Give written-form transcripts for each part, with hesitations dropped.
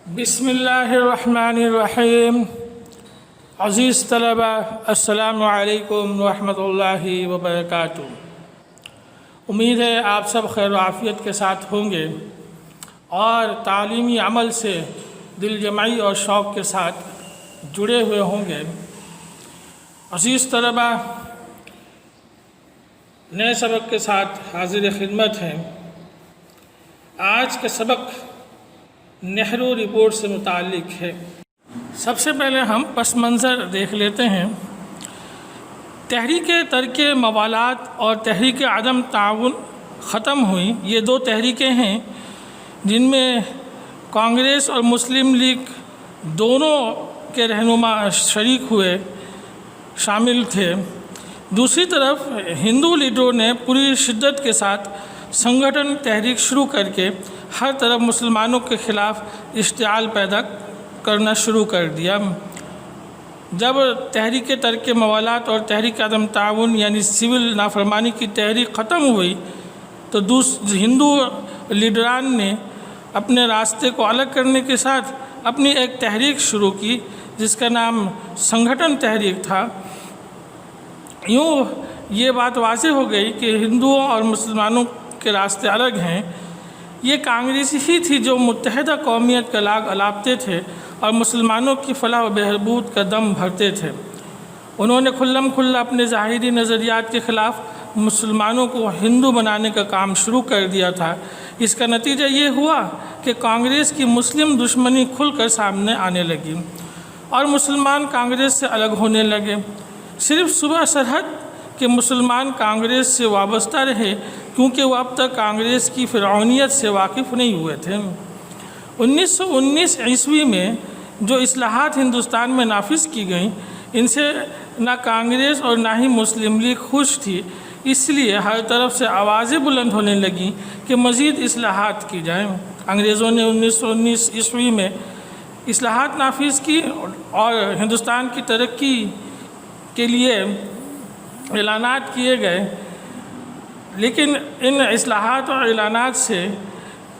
بسم اللہ الرحمن الرحیم۔ عزیز طلبہ، السلام علیکم ورحمۃ اللہ وبرکاتہ۔ امید ہے آپ سب خیر و عافیت کے ساتھ ہوں گے اور تعلیمی عمل سے دل جمعی اور شوق کے ساتھ جڑے ہوئے ہوں گے۔ عزیز طلبہ، نئے سبق کے ساتھ حاضر خدمت ہیں۔ آج کا سبق نہرو رپورٹ سے متعلق ہے۔ سب سے پہلے ہم پس منظر دیکھ لیتے ہیں۔ تحریک ترک موالات اور تحریک عدم تعاون ختم ہوئی۔ یہ دو تحریکیں ہیں جن میں کانگریس اور مسلم لیگ دونوں کے رہنما شریک ہوئے، شامل تھے۔ دوسری طرف ہندو لیڈروں نے پوری شدت کے ساتھ سنگھٹن تحریک شروع کر کے ہر طرف مسلمانوں کے خلاف اشتعال پیدا کرنا شروع کر دیا۔ جب تحریک ترک موالات اور تحریک عدم تعاون یعنی سول نافرمانی کی تحریک ختم ہوئی تو ہندو لیڈران نے اپنے راستے کو الگ کرنے کے ساتھ اپنی ایک تحریک شروع کی جس کا نام سنگھٹن تحریک تھا۔ یوں یہ بات واضح ہو گئی کہ ہندوؤں اور مسلمانوں کے راستے الگ ہیں۔ یہ کانگریس ہی تھی جو متحدہ قومیت کا لاگ الاپتے تھے اور مسلمانوں کی فلاح و بہبود کا دم بھرتے تھے۔ انہوں نے کھلم کھلا اپنے ظاہری نظریات کے خلاف مسلمانوں کو ہندو بنانے کا کام شروع کر دیا تھا۔ اس کا نتیجہ یہ ہوا کہ کانگریس کی مسلم دشمنی کھل کر سامنے آنے لگی اور مسلمان کانگریس سے الگ ہونے لگے۔ صرف صوبہ سرحد کے مسلمان کانگریس سے وابستہ رہے کیونکہ وہ اب تک کانگریس کی فرعونیت سے واقف نہیں ہوئے تھے۔ 1919 عیسوی میں جو اصلاحات ہندوستان میں نافذ کی گئیں ان سے نہ کانگریس اور نہ ہی مسلم لیگ خوش تھی، اس لیے ہر طرف سے آوازیں بلند ہونے لگیں کہ مزید اصلاحات کی جائیں۔ انگریزوں نے 1919 عیسوی میں اصلاحات نافذ کی اور ہندوستان کی ترقی کے لیے اعلانات کیے گئے، لیکن ان اصلاحات اور اعلانات سے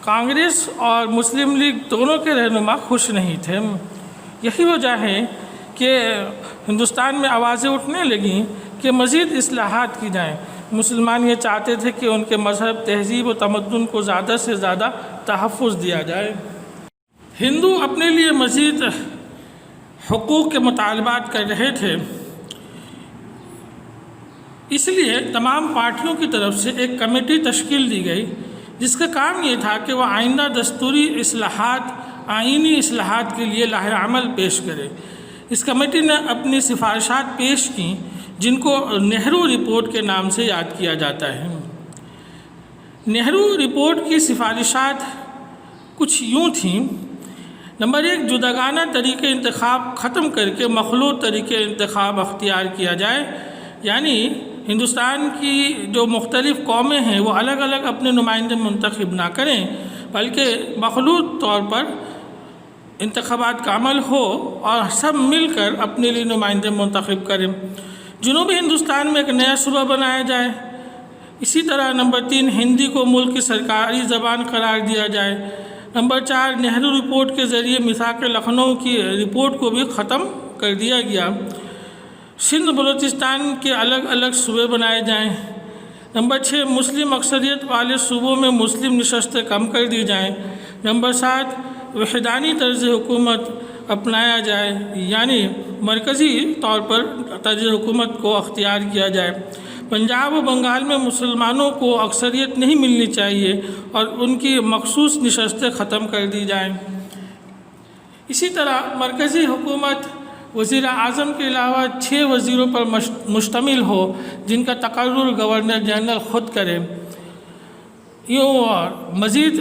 کانگریس اور مسلم لیگ دونوں کے رہنما خوش نہیں تھے۔ یہی وجہ ہے کہ ہندوستان میں آوازیں اٹھنے لگیں کہ مزید اصلاحات کی جائیں۔ مسلمان یہ چاہتے تھے کہ ان کے مذہب، تہذیب و تمدن کو زیادہ سے زیادہ تحفظ دیا جائے۔ ہندو اپنے لیے مزید حقوق کے مطالبات کر رہے تھے، اس لیے تمام پارٹیوں کی طرف سے ایک کمیٹی تشکیل دی گئی جس کا کام یہ تھا کہ وہ آئندہ دستوری اصلاحات، آئینی اصلاحات کے لیے لاہ عمل پیش کرے۔ اس کمیٹی نے اپنی سفارشات پیش کیں جن کو نہرو رپورٹ کے نام سے یاد کیا جاتا ہے۔ نہرو رپورٹ کی سفارشات کچھ یوں تھیں۔ نمبر 1، جداگانہ طریقے انتخاب ختم کر کے مخلوط طریقے انتخاب اختیار کیا جائے، یعنی ہندوستان کی جو مختلف قومیں ہیں وہ الگ الگ اپنے نمائندے منتخب نہ کریں بلکہ مخلوط طور پر انتخابات کا عمل ہو اور سب مل کر اپنے لیے نمائندے منتخب کریں۔ جنوبی ہندوستان میں ایک نیا صوبہ بنایا جائے۔ اسی طرح نمبر 3، ہندی کو ملک کی سرکاری زبان قرار دیا جائے۔ نمبر 4، نہرو رپورٹ کے ذریعے میثاق لکھنؤ کی رپورٹ کو بھی ختم کر دیا گیا۔ سندھ بلوچستان کے الگ الگ صوبے بنائے جائیں۔ نمبر 6، مسلم اکثریت والے صوبوں میں مسلم نشستیں کم کر دی جائیں۔ نمبر 7، وحدانی طرز حکومت اپنایا جائے، یعنی مرکزی طور پر طرز حکومت کو اختیار کیا جائے۔ پنجاب و بنگال میں مسلمانوں کو اکثریت نہیں ملنی چاہیے اور ان کی مخصوص نشستیں ختم کر دی جائیں۔ اسی طرح مرکزی حکومت وزیر اعظم کے علاوہ 6 وزیروں پر مشتمل ہو جن کا تقرر گورنر جنرل خود کرے۔ یوں مزید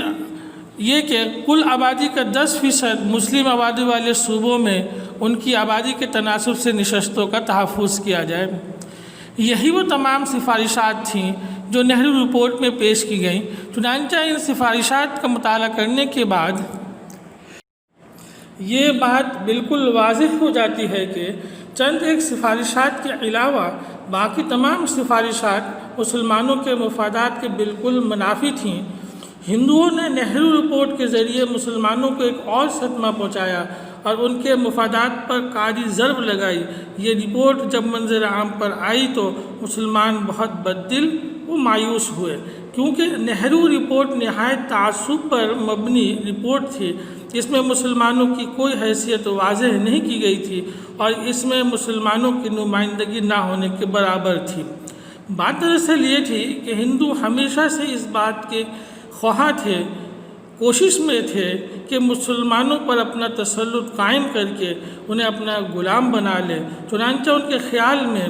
یہ کہ کل آبادی کا 10% مسلم آبادی والے صوبوں میں ان کی آبادی کے تناسب سے نشستوں کا تحفظ کیا جائے۔ یہی وہ تمام سفارشات تھیں جو نہرو رپورٹ میں پیش کی گئیں۔ چنانچہ ان سفارشات کا مطالعہ کرنے کے بعد یہ بات بالکل واضح ہو جاتی ہے کہ چند ایک سفارشات کے علاوہ باقی تمام سفارشات مسلمانوں کے مفادات کے بالکل منافی تھیں۔ ہندوؤں نے نہرو رپورٹ کے ذریعے مسلمانوں کو ایک اور صدمہ پہنچایا اور ان کے مفادات پر کاری ضرب لگائی۔ یہ رپورٹ جب منظر عام پر آئی تو مسلمان بہت بددل و مایوس ہوئے، کیونکہ نہرو رپورٹ نہایت تعصب پر مبنی رپورٹ تھی۔ اس میں مسلمانوں کی کوئی حیثیت واضح نہیں کی گئی تھی اور اس میں مسلمانوں کی نمائندگی نہ ہونے کے برابر تھی۔ بات دراصل یہ تھی کہ ہندو ہمیشہ سے اس بات کے خواہاں تھے، کوشش میں تھے کہ مسلمانوں پر اپنا تسلط قائم کر کے انہیں اپنا غلام بنا لے۔ چنانچہ ان کے خیال میں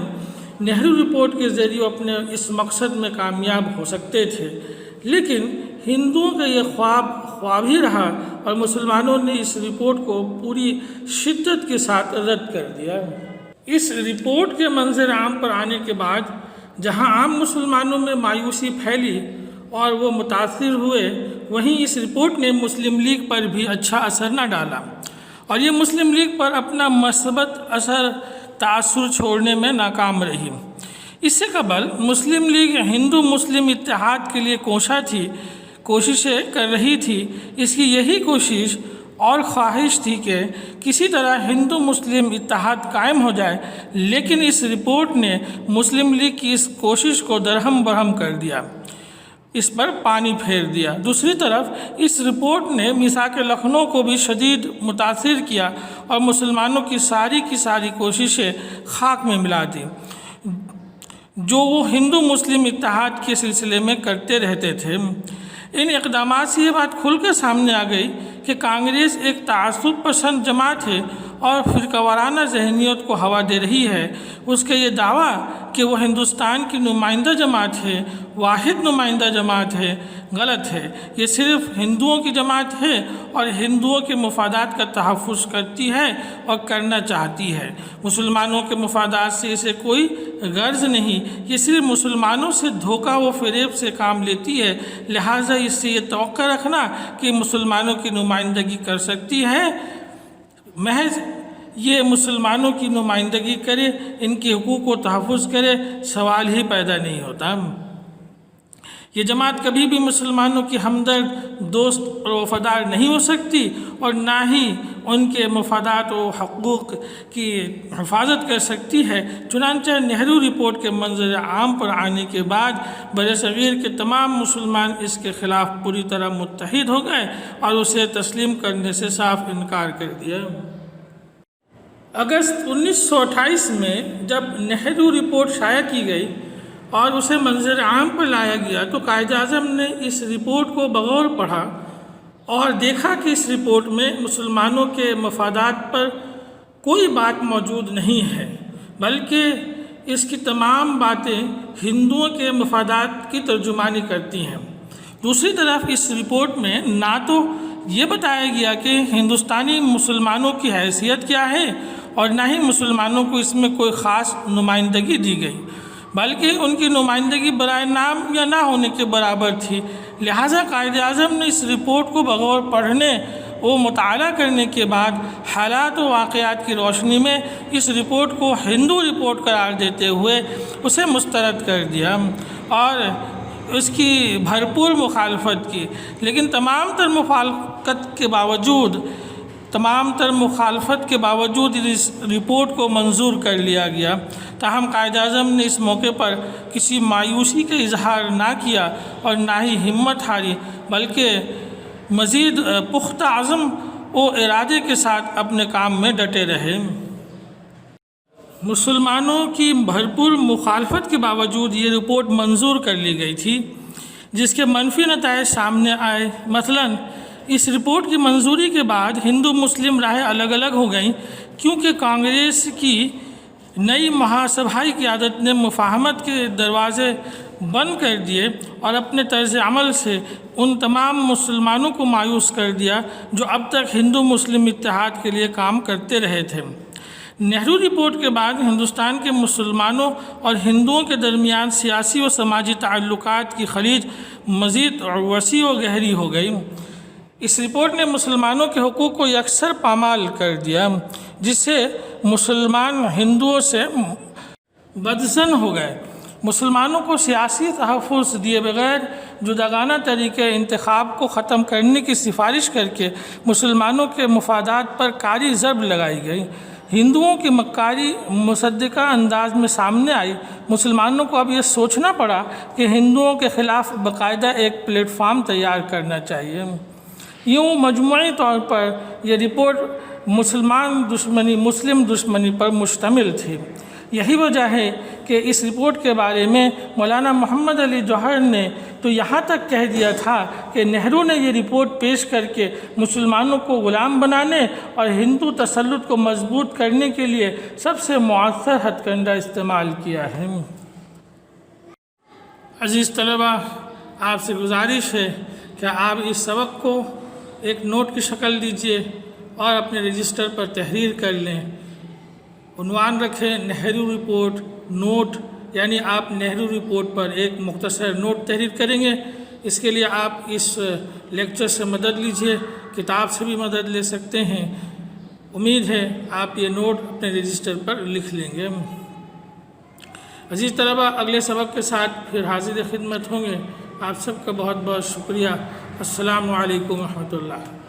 نہرو رپورٹ کے ذریعے اپنے اس مقصد میں کامیاب ہو سکتے تھے، لیکن ہندوؤں کا یہ خواب ہی رہا اور مسلمانوں نے اس رپورٹ کو پوری شدت کے ساتھ رد کر دیا۔ اس رپورٹ کے منظر عام پر آنے کے بعد جہاں عام مسلمانوں میں مایوسی پھیلی اور وہ متاثر ہوئے، وہیں اس رپورٹ نے مسلم لیگ پر بھی اچھا اثر نہ ڈالا اور یہ مسلم لیگ پر اپنا مثبت تاثر چھوڑنے میں ناکام رہی۔ اس سے قبل مسلم لیگ ہندو مسلم اتحاد کے لیے کوششیں کر رہی تھی۔ اس کی یہی کوشش اور خواہش تھی کہ کسی طرح ہندو مسلم اتحاد قائم ہو جائے، لیکن اس رپورٹ نے مسلم لیگ کی اس کوشش کو درہم برہم کر دیا، اس پر پانی پھیر دیا۔ دوسری طرف اس رپورٹ نے میثاق لکھنؤ کو بھی شدید متاثر کیا اور مسلمانوں کی ساری کوششیں خاک میں ملا دی جو وہ ہندو مسلم اتحاد کے سلسلے میں کرتے رہتے تھے۔ ان اقدامات سے یہ بات کھل کر سامنے آ گئی کہ کانگریس ایک تعصب پسند جماعت ہے اور فرقہ وارانہ ذہنیت کو ہوا دے رہی ہے۔ اس کا یہ دعویٰ کہ وہ ہندوستان کی نمائندہ جماعت ہے، واحد نمائندہ جماعت ہے، غلط ہے۔ یہ صرف ہندوؤں کی جماعت ہے اور ہندوؤں کے مفادات کا تحفظ کرتی ہے اور کرنا چاہتی ہے۔ مسلمانوں کے مفادات سے اسے کوئی غرض نہیں، یہ صرف مسلمانوں سے دھوکہ و فریب سے کام لیتی ہے، لہٰذا اس سے یہ توقع رکھنا کہ مسلمانوں کی نمائندگی کر سکتی ہے، محض یہ مسلمانوں کی نمائندگی کرے، ان کے حقوق کو تحفظ کرے، سوال ہی پیدا نہیں ہوتا۔ یہ جماعت کبھی بھی مسلمانوں کی ہمدرد، دوست اور وفادار نہیں ہو سکتی اور نہ ہی ان کے مفادات و حقوق کی حفاظت کر سکتی ہے۔ چنانچہ نہرو رپورٹ کے منظر عام پر آنے کے بعد برصغیر کے تمام مسلمان اس کے خلاف پوری طرح متحد ہو گئے اور اسے تسلیم کرنے سے صاف انکار کر دیا۔ اگست 1928 میں جب نہرو رپورٹ شائع کی گئی اور اسے منظر عام پر لایا گیا تو قائد اعظم نے اس رپورٹ کو بغور پڑھا اور دیکھا کہ اس رپورٹ میں مسلمانوں کے مفادات پر کوئی بات موجود نہیں ہے، بلکہ اس کی تمام باتیں ہندوؤں کے مفادات کی ترجمانی کرتی ہیں۔ دوسری طرف اس رپورٹ میں نہ تو یہ بتایا گیا کہ ہندوستانی مسلمانوں کی حیثیت کیا ہے اور نہ ہی مسلمانوں کو اس میں کوئی خاص نمائندگی دی گئی، بلکہ ان کی نمائندگی برائے نام یا نہ ہونے کے برابر تھی۔ لہٰذا قائد اعظم نے اس رپورٹ کو بغور پڑھنے و مطالعہ کرنے کے بعد حالات و واقعات کی روشنی میں اس رپورٹ کو ہندو رپورٹ قرار دیتے ہوئے اسے مسترد کر دیا اور اس کی بھرپور مخالفت کی، لیکن تمام تر مخالفت کے باوجود اس رپورٹ کو منظور کر لیا گیا۔ تاہم قائد اعظم نے اس موقع پر کسی مایوسی کا اظہار نہ کیا اور نہ ہی ہمت ہاری، بلکہ مزید پختہ عزم و ارادے کے ساتھ اپنے کام میں ڈٹے رہے۔ مسلمانوں کی بھرپور مخالفت کے باوجود یہ رپورٹ منظور کر لی گئی تھی، جس کے منفی نتائج سامنے آئے۔ مثلاً اس رپورٹ کی منظوری کے بعد ہندو مسلم راہیں الگ الگ ہو گئیں، کیونکہ کانگریس کی نئی مہاسبھائی قیادت نے مفاہمت کے دروازے بند کر دیے اور اپنے طرز عمل سے ان تمام مسلمانوں کو مایوس کر دیا جو اب تک ہندو مسلم اتحاد کے لیے کام کرتے رہے تھے۔ نہرو رپورٹ کے بعد ہندوستان کے مسلمانوں اور ہندوؤں کے درمیان سیاسی و سماجی تعلقات کی خلیج مزید وسیع و گہری ہو گئی۔ اس رپورٹ نے مسلمانوں کے حقوق کو یکسر پامال کر دیا، جس سے مسلمان ہندوؤں سے بدظن ہو گئے۔ مسلمانوں کو سیاسی تحفظ دیے بغیر جداگانہ طریقے انتخاب کو ختم کرنے کی سفارش کر کے مسلمانوں کے مفادات پر کاری ضرب لگائی گئی۔ ہندوؤں کی مکاری مصدقہ انداز میں سامنے آئی۔ مسلمانوں کو اب یہ سوچنا پڑا کہ ہندوؤں کے خلاف باقاعدہ ایک پلیٹ فارم تیار کرنا چاہیے۔ یوں مجموعی طور پر یہ رپورٹ مسلم دشمنی پر مشتمل تھی۔ یہی وجہ ہے کہ اس رپورٹ کے بارے میں مولانا محمد علی جوہر نے تو یہاں تک کہہ دیا تھا کہ نہرو نے یہ رپورٹ پیش کر کے مسلمانوں کو غلام بنانے اور ہندو تسلط کو مضبوط کرنے کے لیے سب سے مؤثر ہتھ کنڈا استعمال کیا ہے۔ عزیز طلبہ، آپ سے گزارش ہے کہ آپ اس سبق کو ایک نوٹ کی شکل دیجیے اور اپنے رجسٹر پر تحریر کر لیں۔ عنوان رکھیں نہرو رپورٹ نوٹ، یعنی آپ نہرو رپورٹ پر ایک مختصر نوٹ تحریر کریں گے۔ اس کے لیے آپ اس لیکچر سے مدد لیجیے، کتاب سے بھی مدد لے سکتے ہیں۔ امید ہے آپ یہ نوٹ اپنے رجسٹر پر لکھ لیں گے۔ عزیز طلبہ، اگلے سبق کے ساتھ پھر حاضر خدمت ہوں گے۔ آپ سب کا بہت بہت شکریہ۔ السلام علیکم ورحمۃ اللہ۔